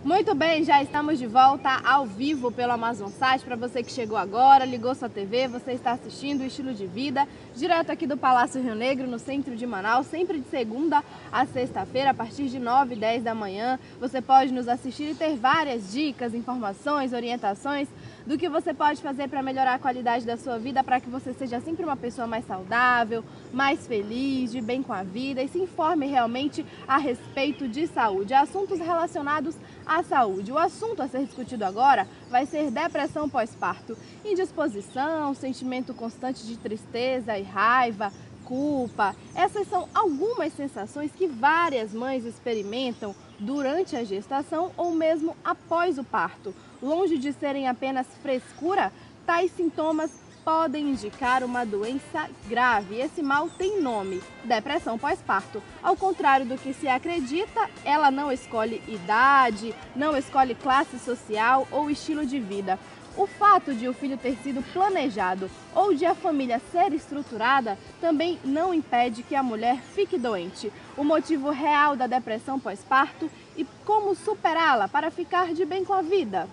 Muito bem, já estamos de volta ao vivo pelo Amazonsat. Para você que chegou agora, ligou sua TV, você está assistindo o Estilo de Vida, direto aqui do Palácio Rio Negro, no centro de Manaus, sempre de segunda a sexta-feira, a partir de 9 e 10 da manhã. Você pode nos assistir e ter várias dicas, informações, orientações do que você pode fazer para melhorar a qualidade da sua vida, para que você seja sempre uma pessoa mais saudável, mais feliz, de bem com a vida e se informe realmente a respeito de saúde, assuntos relacionados à saúde. O assunto a ser discutido agora vai ser depressão pós-parto, indisposição, sentimento constante de tristeza e raiva, culpa. Essas são algumas sensações que várias mães experimentam durante a gestação ou mesmo após o parto. Longe de serem apenas frescura, tais sintomas podem indicar uma doença grave. Esse mal tem nome: depressão pós-parto. Ao contrário do que se acredita, ela não escolhe idade, não escolhe classe social ou estilo de vida. O fato de o filho ter sido planejado ou de a família ser estruturada também não impede que a mulher fique doente. O motivo real da depressão pós-parto e como superá-la para ficar de bem com a vida.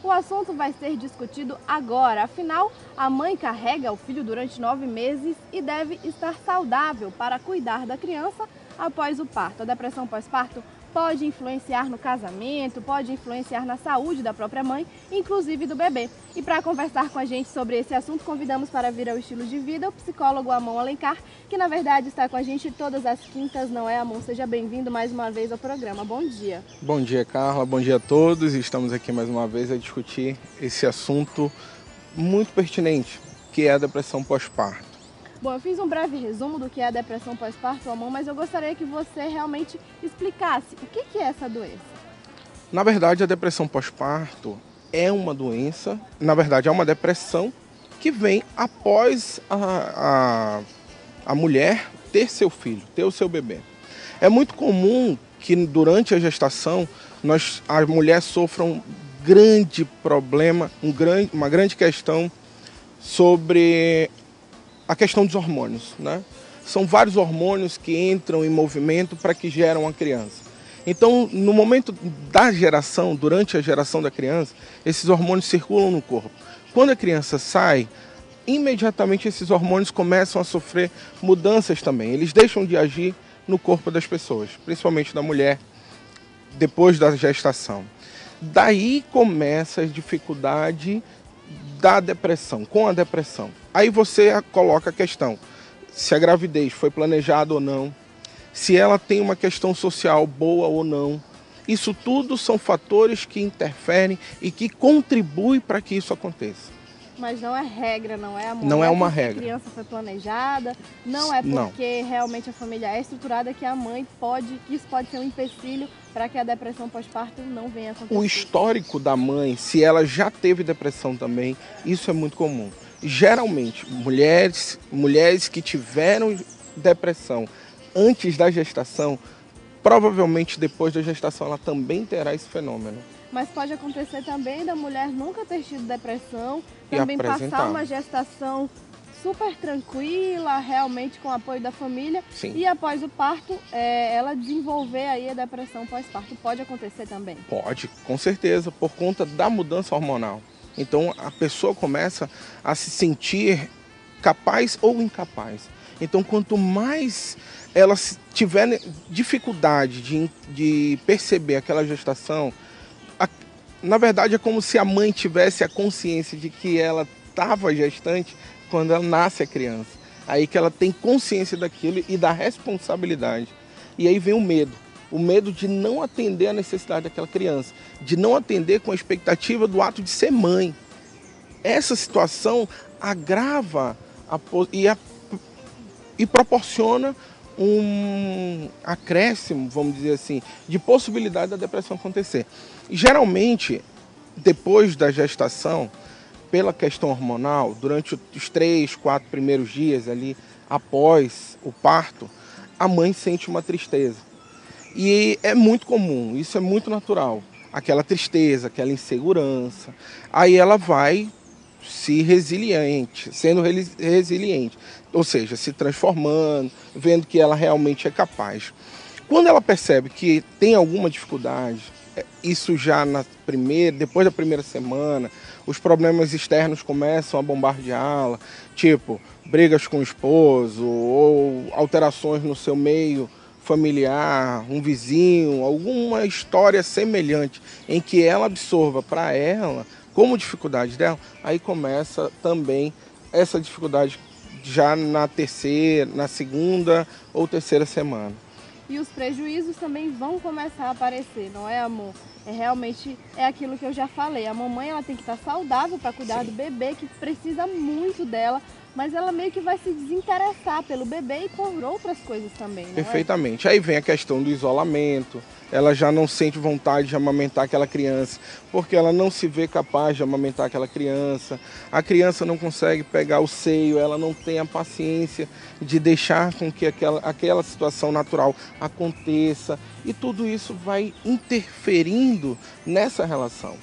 O assunto vai ser discutido agora, afinal, a mãe carrega o filho durante 9 meses e deve estar saudável para cuidar da criança após o parto. A depressão pós-parto pode influenciar no casamento, pode influenciar na saúde da própria mãe, inclusive do bebê. E para conversar com a gente sobre esse assunto, convidamos para vir ao Estilo de Vida o psicólogo Amon Alencar, que na verdade está com a gente todas as quintas, não é, Amon? Seja bem-vindo mais uma vez ao programa. Bom dia. Bom dia, Carla. Bom dia a todos. Estamos aqui mais uma vez a discutir esse assunto muito pertinente, que é a depressão pós-parto. Bom, eu fiz um breve resumo do que é a depressão pós-parto, Amon, mas eu gostaria que você realmente explicasse o que é essa doença. Na verdade, a depressão pós-parto é uma doença, na verdade é uma depressão que vem após a mulher ter seu filho, ter o seu bebê. É muito comum que durante a gestação a mulher sofra um grande problema, uma grande questão sobre a questão dos hormônios, né? São vários hormônios que entram em movimento para que geram a criança. Então, no momento da geração, durante a geração da criança, esses hormônios circulam no corpo. Quando a criança sai, imediatamente esses hormônios começam a sofrer mudanças também. Eles deixam de agir no corpo das pessoas, principalmente da mulher, depois da gestação. Daí começa a dificuldade da depressão, com a depressão. Aí você coloca a questão, se a gravidez foi planejada ou não, se ela tem uma questão social boa ou não. Isso tudo são fatores que interferem e que contribuem para que isso aconteça. Mas não é regra, não é, amor? Não é uma porque regra. A criança foi planejada, não é porque realmente a família é estruturada que a mãe que isso pode ser um empecilho para que a depressão pós-parto não venha a acontecer. O histórico da mãe, se ela já teve depressão também, isso é muito comum. Geralmente, mulheres que tiveram depressão antes da gestação, provavelmente depois da gestação ela também terá esse fenômeno. Mas pode acontecer também da mulher nunca ter tido depressão, também passar uma gestação super tranquila, realmente com o apoio da família. Sim. E após o parto, ela desenvolver aí a depressão pós-parto. Pode acontecer também? Pode, com certeza, por conta da mudança hormonal. Então a pessoa começa a se sentir capaz ou incapaz. Então quanto mais ela tiver dificuldade de perceber aquela gestação, na verdade é como se a mãe tivesse a consciência de que ela estava gestante quando ela nasce a criança. Aí que ela tem consciência daquilo e da responsabilidade. E aí vem o medo de não atender a necessidade daquela criança, de não atender com a expectativa do ato de ser mãe. Essa situação agrava e proporciona um acréscimo, vamos dizer assim, de possibilidade da depressão acontecer. E, geralmente, depois da gestação, pela questão hormonal, durante os 3, 4 primeiros dias ali, após o parto, a mãe sente uma tristeza. E é muito comum, isso é muito natural. Aquela tristeza, aquela insegurança. Aí ela vai se resiliente, sendo resiliente, ou seja, se transformando, vendo que ela realmente é capaz. Quando ela percebe que tem alguma dificuldade, isso já depois da primeira semana, os problemas externos começam a bombardeá-la, tipo brigas com o esposo ou alterações no seu meio familiar, um vizinho, alguma história semelhante em que ela absorva para ela como dificuldade dela, aí começa também essa dificuldade já na segunda ou terceira semana. E os prejuízos também vão começar a aparecer, não é, amor? Realmente aquilo que eu já falei. A mamãe ela tem que estar saudável para cuidar do bebê, que precisa muito dela, mas ela meio que vai se desinteressar pelo bebê e por outras coisas também, não é? Perfeitamente. Aí vem a questão do isolamento. Ela já não sente vontade de amamentar aquela criança, porque ela não se vê capaz de amamentar aquela criança. A criança não consegue pegar o seio, ela não tem a paciência de deixar com que aquela situação natural aconteça. E tudo isso vai interferindo nessa relação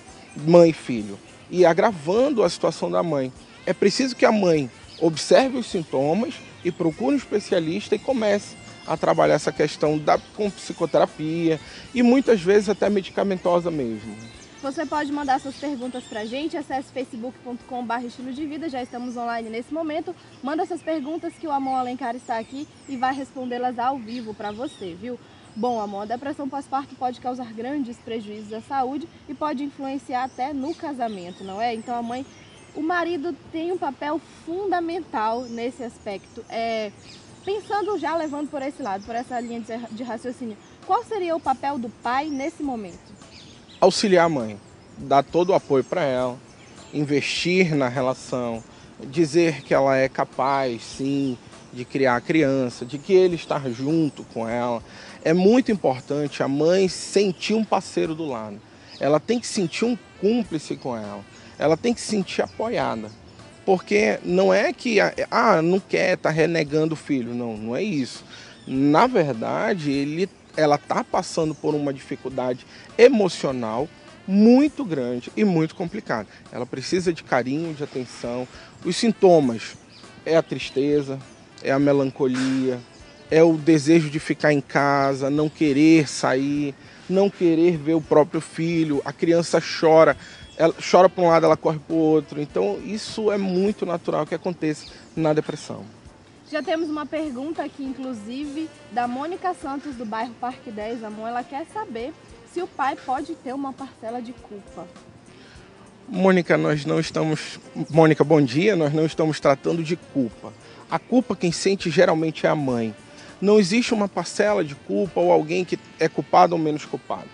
mãe e filho e agravando a situação da mãe. É preciso que a mãe observe os sintomas e procure um especialista e comece a trabalhar essa questão com psicoterapia e muitas vezes até medicamentosa mesmo. Você pode mandar suas perguntas pra gente, acesse facebook.com/estilo de vida, já estamos online nesse momento. Manda suas perguntas que o Amon Alencar está aqui e vai respondê-las ao vivo para você, viu? Bom, Amon, a depressão pós-parto pode causar grandes prejuízos à saúde e pode influenciar até no casamento, não é? Então o marido tem um papel fundamental nesse aspecto. Pensando já, levando por esse lado, por essa linha de raciocínio, qual seria o papel do pai nesse momento? Auxiliar a mãe, dar todo o apoio para ela, investir na relação, dizer que ela é capaz, sim, de criar a criança, de que ele está junto com ela. É muito importante a mãe sentir um parceiro do lado. Ela tem que sentir um cúmplice com ela. Ela tem que se sentir apoiada. Porque não é que, não quer, está renegando o filho. Não, não é isso. Na verdade, ela está passando por uma dificuldade emocional muito grande e muito complicada. Ela precisa de carinho, de atenção. Os sintomas é a tristeza, é a melancolia, é o desejo de ficar em casa, não querer sair, não querer ver o próprio filho. A criança chora. Ela chora para um lado, ela corre para o outro. Então, isso é muito natural que aconteça na depressão. Já temos uma pergunta aqui, inclusive, da Mônica Santos, do bairro Parque 10. Amor, ela quer saber se o pai pode ter uma parcela de culpa. Mônica, Mônica, bom dia. Nós não estamos tratando de culpa. A culpa quem sente geralmente é a mãe. Não existe uma parcela de culpa ou alguém que é culpado ou menos culpado.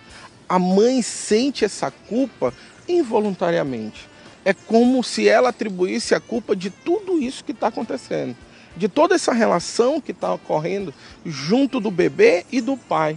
A mãe sente essa culpa involuntariamente. É como se ela atribuísse a culpa de tudo isso que está acontecendo, de toda essa relação que está ocorrendo junto do bebê e do pai.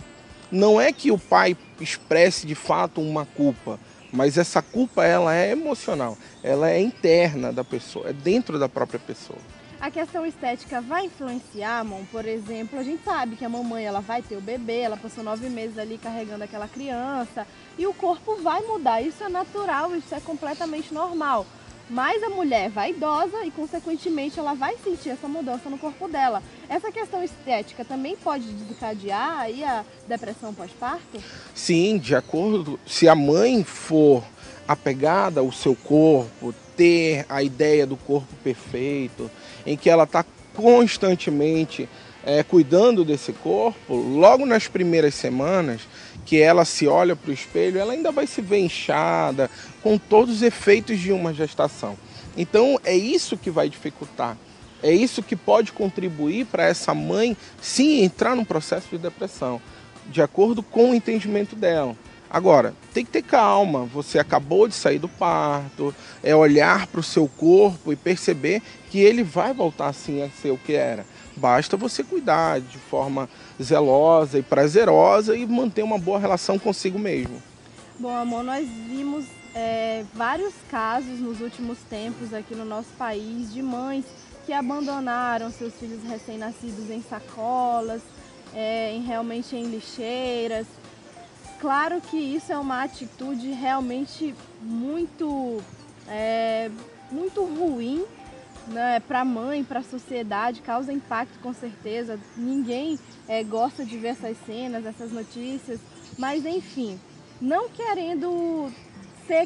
Não é que o pai expresse de fato uma culpa, mas essa culpa ela é emocional, ela é interna da pessoa, é dentro da própria pessoa. A questão estética vai influenciar, Amon? Por exemplo, a gente sabe que a mamãe ela vai ter o bebê, ela passou 9 meses ali carregando aquela criança e o corpo vai mudar, isso é natural, isso é completamente normal. Mas a mulher vai idosa e, consequentemente, ela vai sentir essa mudança no corpo dela. Essa questão estética também pode desencadear aí a depressão pós-parto? Sim, de acordo. Se a mãe for apegada ao seu corpo, ter a ideia do corpo perfeito, em que ela está constantemente cuidando desse corpo, logo nas primeiras semanas que ela se olha para o espelho, ela ainda vai se ver inchada, com todos os efeitos de uma gestação. Então é isso que vai dificultar, é isso que pode contribuir para essa mãe sim entrar num processo de depressão, de acordo com o entendimento dela. Agora, tem que ter calma, você acabou de sair do parto, é olhar para o seu corpo e perceber que ele vai voltar assim a ser o que era. Basta você cuidar de forma zelosa e prazerosa e manter uma boa relação consigo mesmo. Bom, amor, nós vimos vários casos nos últimos tempos aqui no nosso país de mães que abandonaram seus filhos recém-nascidos em sacolas, realmente em lixeiras. Claro que isso é uma atitude realmente muito muito ruim, né, para a mãe, para a sociedade, causa impacto com certeza. Ninguém gosta de ver essas cenas, essas notícias, mas enfim, não querendo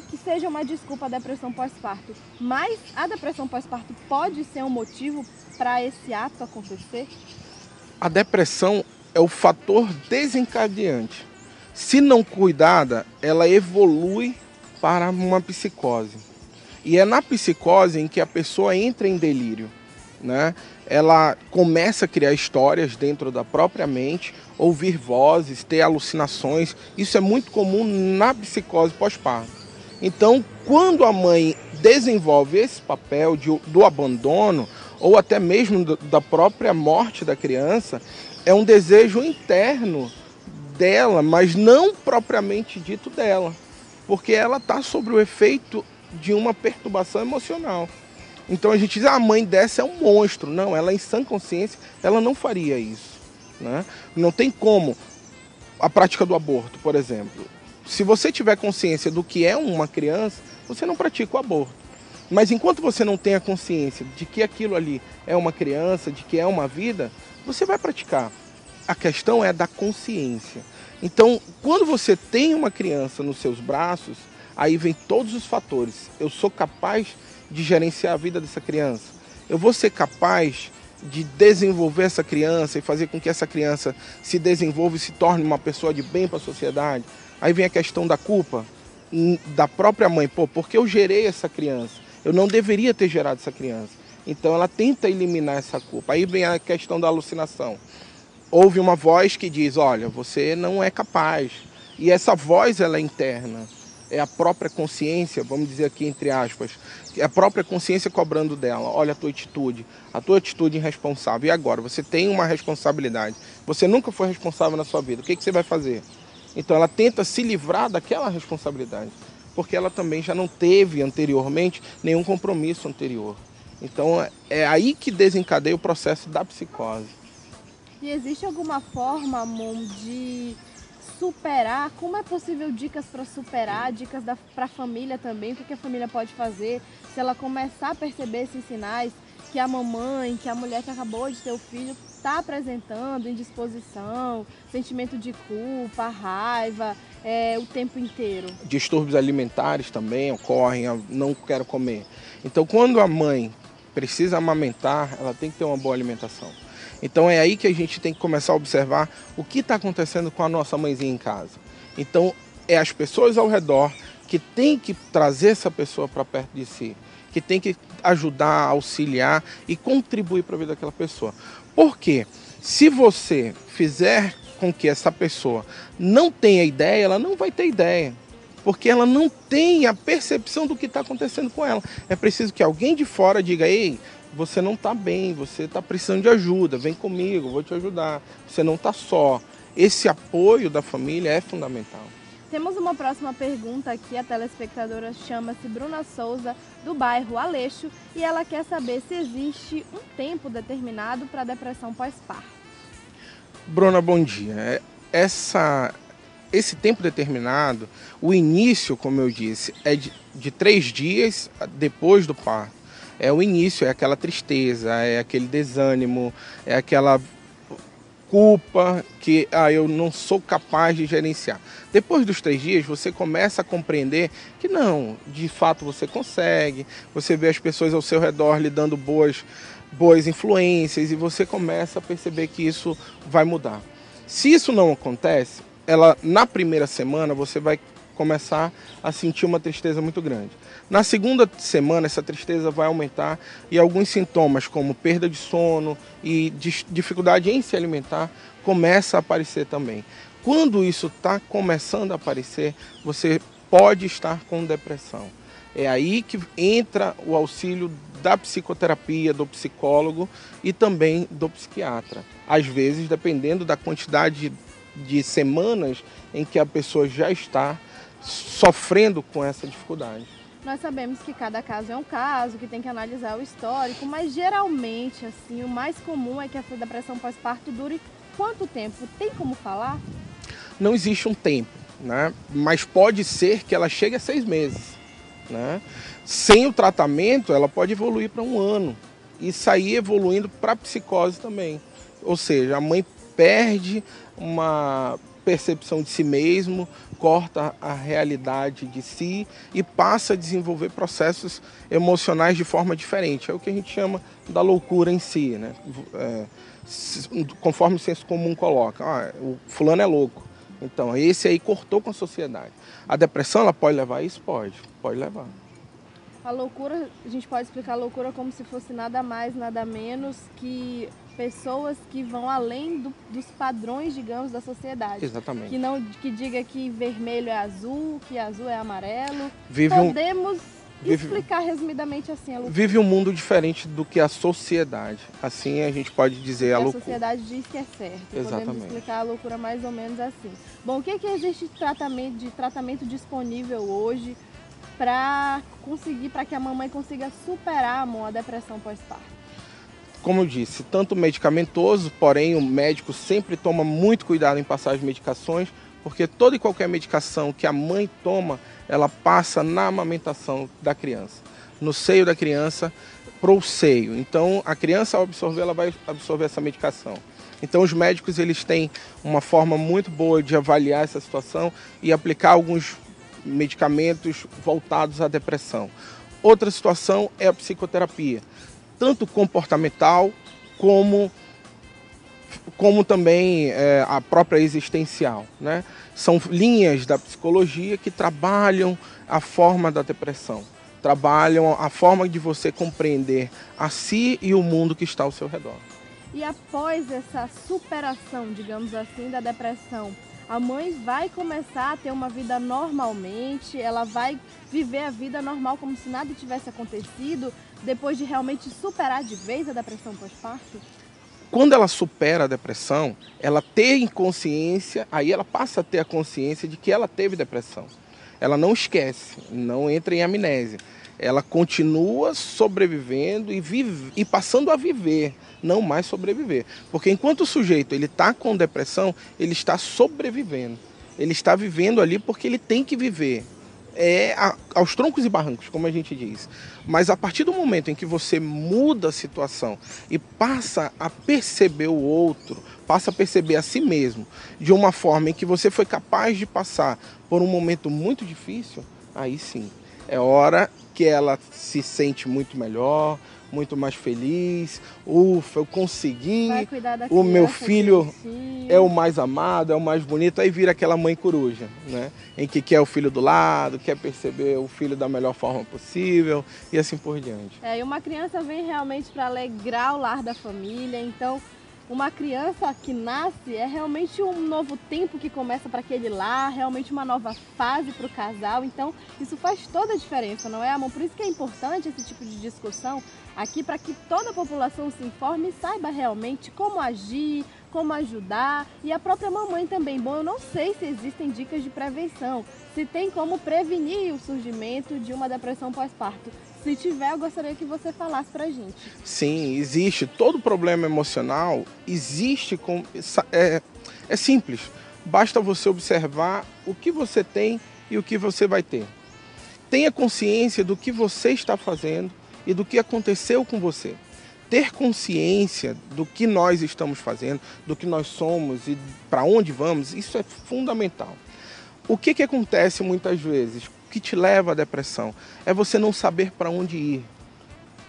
que seja uma desculpa a depressão pós-parto, mas a depressão pós-parto pode ser um motivo para esse ato acontecer? A depressão é o fator desencadeante. Se não cuidada, ela evolui para uma psicose. E é na psicose em que a pessoa entra em delírio, né? Ela começa a criar histórias dentro da própria mente, ouvir vozes, ter alucinações. Isso é muito comum na psicose pós-parto. Então, quando a mãe desenvolve esse papel do abandono, ou até mesmo da própria morte da criança, é um desejo interno dela, mas não propriamente dito dela, porque ela está sob o efeito de uma perturbação emocional. Então a gente diz, a mãe dessa é um monstro. Não, ela em sã consciência, ela não faria isso, né? Não tem como. A prática do aborto, por exemplo. Se você tiver consciência do que é uma criança, você não pratica o aborto. Mas enquanto você não tem a consciência de que aquilo ali é uma criança, de que é uma vida, você vai praticar. A questão é da consciência. Então, quando você tem uma criança nos seus braços, aí vem todos os fatores. Eu sou capaz de gerenciar a vida dessa criança. Eu vou ser capaz de desenvolver essa criança e fazer com que essa criança se desenvolva e se torne uma pessoa de bem para a sociedade. Aí vem a questão da culpa da própria mãe. Porque eu gerei essa criança? Eu não deveria ter gerado essa criança. Então ela tenta eliminar essa culpa. Aí vem a questão da alucinação. Houve uma voz que diz, olha, você não é capaz. E essa voz, ela é interna. É a própria consciência, vamos dizer aqui entre aspas, é a própria consciência cobrando dela. Olha a tua atitude irresponsável. E agora? Você tem uma responsabilidade. Você nunca foi responsável na sua vida. O que você vai fazer? Então ela tenta se livrar daquela responsabilidade, porque ela também já não teve anteriormente nenhum compromisso anterior. Então é aí que desencadeia o processo da psicose. E existe alguma forma, Mon, de superar? Como é possível dicas para superar, dicas para a família também? O que a família pode fazer se ela começar a perceber esses sinais que a mamãe, que a mulher que acabou de ter o filho está apresentando, indisposição, sentimento de culpa, raiva, o tempo inteiro? Distúrbios alimentares também ocorrem, eu não quero comer. Então, quando a mãe precisa amamentar, ela tem que ter uma boa alimentação. Então é aí que a gente tem que começar a observar o que está acontecendo com a nossa mãezinha em casa. Então é as pessoas ao redor que tem que trazer essa pessoa para perto de si, que tem que ajudar, auxiliar e contribuir para a vida daquela pessoa. Por quê? Se você fizer com que essa pessoa não tenha ideia, ela não vai ter ideia. Porque ela não tem a percepção do que está acontecendo com ela. É preciso que alguém de fora diga, ei, você não está bem, você está precisando de ajuda, vem comigo, vou te ajudar. Você não está só. Esse apoio da família é fundamental. Temos uma próxima pergunta aqui, a telespectadora chama-se Bruna Souza, do bairro Aleixo, e ela quer saber se existe um tempo determinado para a depressão pós-parto. Bruna, bom dia. Esse tempo determinado, o início, como eu disse, é de 3 dias depois do parto. É o início, é aquela tristeza, é aquele desânimo, é aquela culpa que eu não sou capaz de gerenciar. Depois dos 3 dias, você começa a compreender que não, de fato você consegue, você vê as pessoas ao seu redor lhe dando boas influências e você começa a perceber que isso vai mudar. Se isso não acontece, na primeira semana você vai começar a sentir uma tristeza muito grande. Na segunda semana, essa tristeza vai aumentar e alguns sintomas, como perda de sono e dificuldade em se alimentar, começa a aparecer também. Quando isso está começando a aparecer, você pode estar com depressão. É aí que entra o auxílio da psicoterapia, do psicólogo e também do psiquiatra. Às vezes, dependendo da quantidade de semanas em que a pessoa já está sofrendo com essa dificuldade. Nós sabemos que cada caso é um caso, que tem que analisar o histórico, mas geralmente, assim, o mais comum é que essa depressão pós-parto dure quanto tempo? Tem como falar? Não existe um tempo, né? Mas pode ser que ela chegue a 6 meses. né? Sem o tratamento, ela pode evoluir para 1 ano e sair evoluindo para psicose também. Ou seja, a mãe perde uma percepção de si mesmo, corta a realidade de si e passa a desenvolver processos emocionais de forma diferente. É o que a gente chama da loucura em si, né? Conforme o senso comum coloca, o fulano é louco. Então, esse aí cortou com a sociedade. A depressão, ela pode levar a isso? Pode levar. A loucura, a gente pode explicar a loucura como se fosse nada mais, nada menos que pessoas que vão além dos padrões, digamos, da sociedade. Exatamente. Que diga que vermelho é azul, que azul é amarelo. Podemos explicar resumidamente assim a loucura. Vive um mundo diferente do que a sociedade. Assim a gente pode dizer a loucura. A sociedade diz que é certo. Exatamente. Podemos explicar a loucura mais ou menos assim. Bom, o que existe de tratamento disponível hoje para que a mamãe consiga superar, amor, a depressão pós-parto? Como eu disse, tanto medicamentoso, porém o médico sempre toma muito cuidado em passar as medicações, porque toda e qualquer medicação que a mãe toma, ela passa na amamentação da criança, no seio da criança para o seio. Então a criança, ao absorver, ela vai absorver essa medicação. Então os médicos, eles têm uma forma muito boa de avaliar essa situação e aplicar alguns medicamentos voltados à depressão. Outra situação é a psicoterapia, tanto comportamental como também a própria existencial, né? São linhas da psicologia que trabalham a forma da depressão, trabalham a forma de você compreender a si e o mundo que está ao seu redor. E após essa superação, digamos assim, da depressão, a mãe vai começar a ter uma vida normalmente, ela vai viver a vida normal como se nada tivesse acontecido, depois de realmente superar de vez a depressão pós-parto? Quando ela supera a depressão, ela tem consciência, aí ela passa a ter a consciência de que ela teve depressão. Ela não esquece, não entra em amnésia. Ela continua sobrevivendo e passando a viver, não mais sobreviver. Porque enquanto o sujeito está com depressão, ele está sobrevivendo. Ele está vivendo ali porque ele tem que viver. Aos troncos e barrancos, como a gente diz. Mas a partir do momento em que você muda a situação e passa a perceber o outro, passa a perceber a si mesmo, de uma forma em que você foi capaz de passar por um momento muito difícil, aí sim, é hora que ela se sente muito melhor, muito mais feliz. Ufa, eu consegui, o meu filho é o mais amado, é o mais bonito. Aí vira aquela mãe coruja, né? Em que quer o filho do lado, quer perceber o filho da melhor forma possível e assim por diante. E uma criança vem realmente para alegrar o lar da família. Então, uma criança que nasce é realmente um novo tempo que começa para aquele lar, realmente uma nova fase para o casal. Então, isso faz toda a diferença, não é, amor? Por isso que é importante esse tipo de discussão aqui, para que toda a população se informe e saiba realmente como agir, como ajudar. E a própria mamãe também. Bom, eu não sei se existem dicas de prevenção, se tem como prevenir o surgimento de uma depressão pós-parto. Se tiver, eu gostaria que você falasse pra gente. Sim, existe. Todo problema emocional existe. É simples. Basta você observar o que você tem e o que você vai ter. Tenha consciência do que você está fazendo e do que aconteceu com você. Ter consciência do que nós estamos fazendo, do que nós somos e para onde vamos, isso é fundamental. O que acontece muitas vezes? O que te leva à depressão é você não saber para onde ir.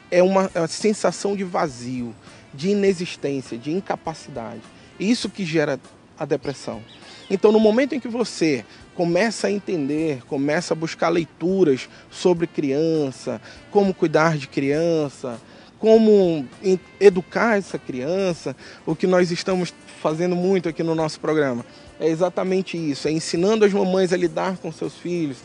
É uma sensação de vazio, de inexistência, de incapacidade. Isso que gera a depressão. Então, no momento em que você começa a entender, começa a buscar leituras sobre criança, como cuidar de criança, como educar essa criança, o que nós estamos fazendo muito aqui no nosso programa. É exatamente isso, é ensinando as mamães a lidar com seus filhos.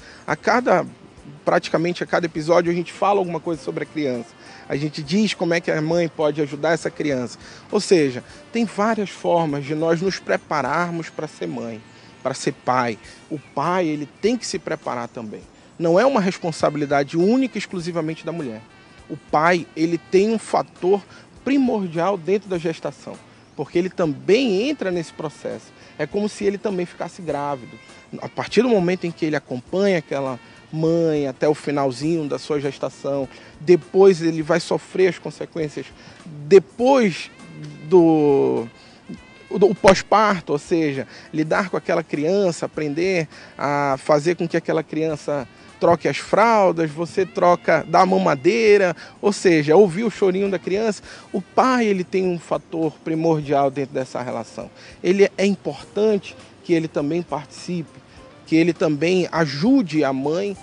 Praticamente a cada episódio a gente fala alguma coisa sobre a criança. A gente diz como é que a mãe pode ajudar essa criança. Ou seja, tem várias formas de nós nos prepararmos para ser mãe, para ser pai. O pai, ele tem que se preparar também. Não é uma responsabilidade única e exclusivamente da mulher. O pai, ele tem um fator primordial dentro da gestação, porque ele também entra nesse processo. É como se ele também ficasse grávido. A partir do momento em que ele acompanha aquela mãe até o finalzinho da sua gestação, depois ele vai sofrer as consequências depois do pós-parto, ou seja, lidar com aquela criança, aprender a fazer com que aquela criança troque as fraldas, você dá a mamadeira, ou seja, ouvir o chorinho da criança. O pai, ele tem um fator primordial dentro dessa relação. Ele é importante que ele também participe, que ele também ajude a mãe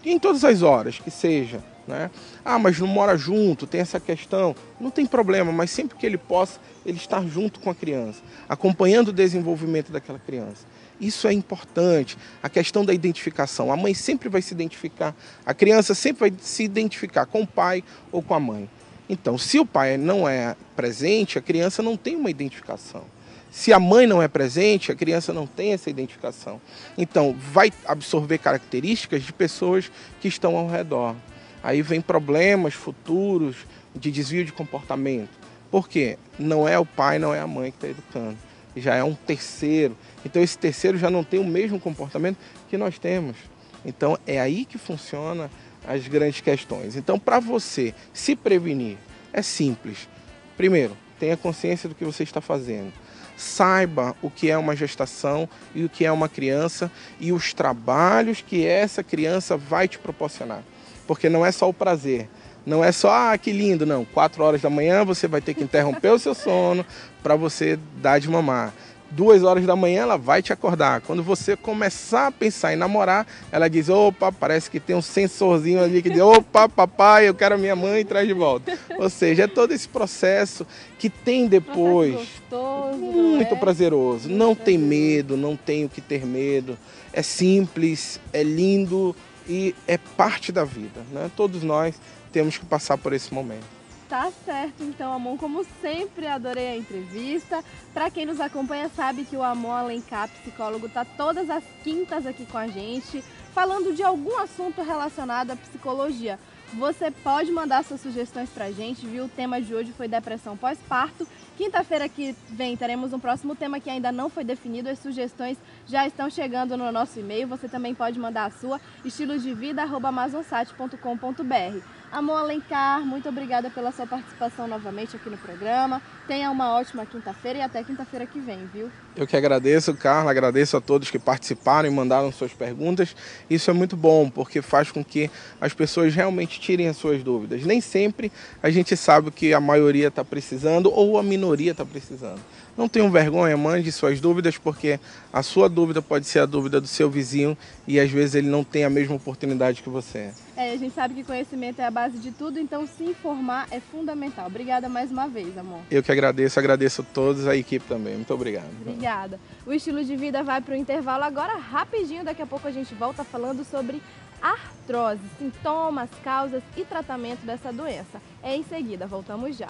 em todas as horas, que seja, né? Ah, mas não mora junto, tem essa questão. Não tem problema, mas sempre que ele possa, ele estar junto com a criança, acompanhando o desenvolvimento daquela criança. Isso é importante. A questão da identificação. A mãe sempre vai se identificar, a criança sempre vai se identificar com o pai ou com a mãe. Então, se o pai não é presente, a criança não tem uma identificação. Se a mãe não é presente, a criança não tem essa identificação. Então, vai absorver características de pessoas que estão ao redor. Aí vem problemas futuros de desvio de comportamento. Por quê? Não é o pai, não é a mãe que está educando. Já é um terceiro. Então, esse terceiro já não tem o mesmo comportamento que nós temos. Então, é aí que funciona as grandes questões. Então, para você se prevenir, é simples. Primeiro, tenha consciência do que você está fazendo. Saiba o que é uma gestação e o que é uma criança e os trabalhos que essa criança vai te proporcionar. Porque não é só o prazer, não é só, que lindo, não. 4 horas da manhã você vai ter que interromper o seu sono para você dar de mamar. 2 horas da manhã ela vai te acordar. Quando você começar a pensar em namorar, ela diz, opa, parece que tem um sensorzinho ali que diz, opa, papai, eu quero a minha mãe, traz de volta. Ou seja, é todo esse processo que tem depois. Gostoso, muito prazeroso. Não tem medo, não tem o que ter medo. É simples, é lindo e é parte da vida, né? Todos nós temos que passar por esse momento. Tá certo, então, Amon, como sempre, adorei a entrevista. Para quem nos acompanha sabe que o Amon Alencar, psicólogo, tá todas as quintas aqui com a gente, falando de algum assunto relacionado à psicologia. Você pode mandar suas sugestões pra gente, viu? O tema de hoje foi depressão pós-parto. Quinta-feira que vem teremos um próximo tema que ainda não foi definido. As sugestões já estão chegando no nosso e-mail. Você também pode mandar a sua, estilodevida@amazonsat.com.br. Amon Alencar, muito obrigada pela sua participação novamente aqui no programa. Tenha uma ótima quinta-feira e até quinta-feira que vem, viu? Eu que agradeço, Carla, agradeço a todos que participaram e mandaram suas perguntas. Isso é muito bom, porque faz com que as pessoas realmente tirem as suas dúvidas. Nem sempre a gente sabe o que a maioria está precisando ou a minoria está precisando. Não tenham vergonha, mande suas dúvidas, porque a sua dúvida pode ser a dúvida do seu vizinho e às vezes ele não tem a mesma oportunidade que você. A gente sabe que conhecimento é a base de tudo, então se informar é fundamental. Obrigada mais uma vez, amor. Eu que agradeço a todos, a equipe também. Muito obrigado. Obrigada. O Estilo de Vida vai para o intervalo agora, rapidinho. Daqui a pouco a gente volta falando sobre artrose, sintomas, causas e tratamento dessa doença. É em seguida, voltamos já.